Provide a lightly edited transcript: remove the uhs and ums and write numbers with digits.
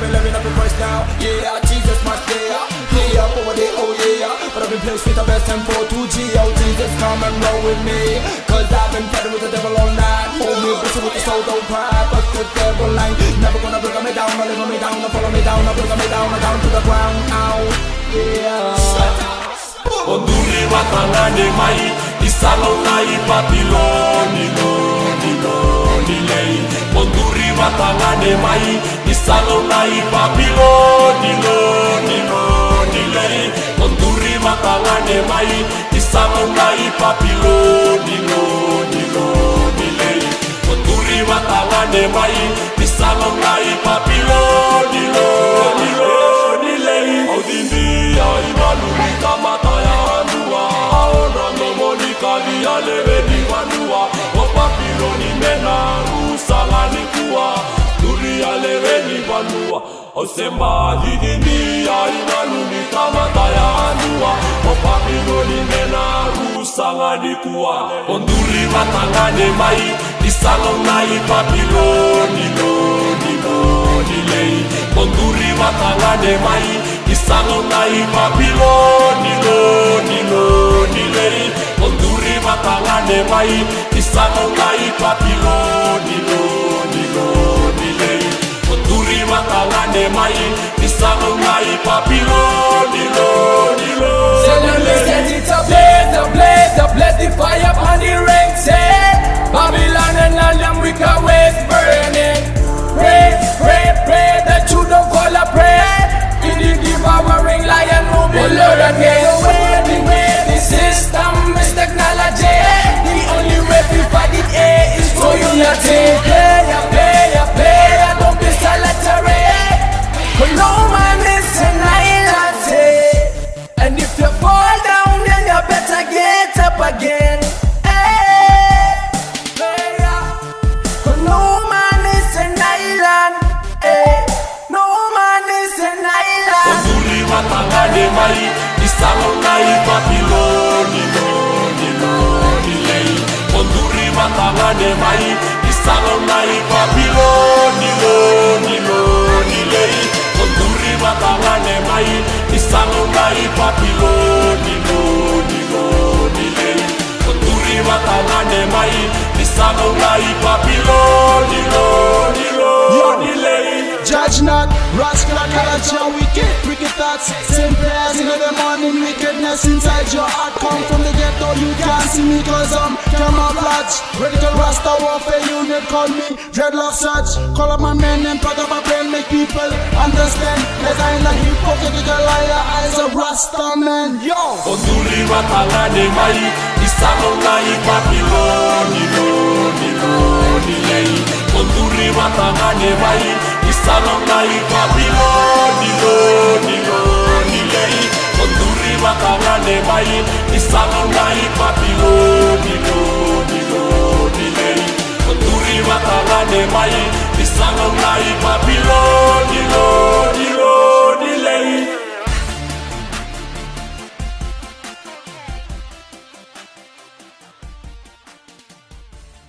I've been living up in Christ now. Yeah, Jesus must stay. Yeah, over there, oh yeah. But I've been placed with the best tempo 2G. Oh Jesus, come and roll with me. Cause I've been fighting with the devil all night. Hold me busy with the soul, don't cry. But the devil ain't never gonna bring me down. Or leave me down, or follow me down. Or bring me down, or down to the ground. Ow, yeah. Onduri watangane mai Isalong na ipapiloni Loni lei Onduri watangane mai Isalong na ipapiloni Loni lei Onduri watangane mai Isalong na ipapiloni Loni lei Onduri watangane mai Isalong na ipapiloni Loni lei Audindi ya imalumi kamata Alevedi wanua Wapapiloni mena Usalani kuwa Duri alevedi wanua Osemba didini ya inaluni Kamata ya anua Wapapiloni mena Usalani kuwa Onduri watangane mai Isalong na ipapiloni Loni lei Onduri watangane mai Isalong na ipapiloni Loni lei Onduri watangane mai Isalong na ipapiloni Loni lei Onduri watangane mai Isalong na ipapiloni Loni Set it ablaze the fire upon the ring. Say Babylon and all them wicked ways burning. Pray that you don't call a prayer. In the devouring lion who be Lord again. The system is technology. The only way to fight it is through unity. Play, don't be solitary. But no man is an island. And if you fall down, then you better get up again. But no man is an island. No man is an island. Onduri watangane mai Isalong na ipapiloni Loni lei Onduri watangane mai Isalong na ipapiloni Loni lei Onduri watangane mai Isalong na ipapiloni Loni lei Onduri watangane mai Isalong na ipapiloni Loni lei Judge not, rascal and culture, wicked thoughts. Simple as in the morning, wickedness inside your heart. Come from the ghetto, you can't see me cause I'm camouflage. Radical Rasta warfare unit, call me Dreadlock Search. Call up my men and plug up my brain, make people understand that I ain't a hypocritical liar, I's a Rasta man. Yo! Onduri watangane mai Isalong na ipapiloni Loni lei Onduri watangane mai Isalong na ipapiloni Loni lei Onduri watangane mai Isalong na ipapiloni Loni lei Onduri watangane mai Isalong na ipapiloni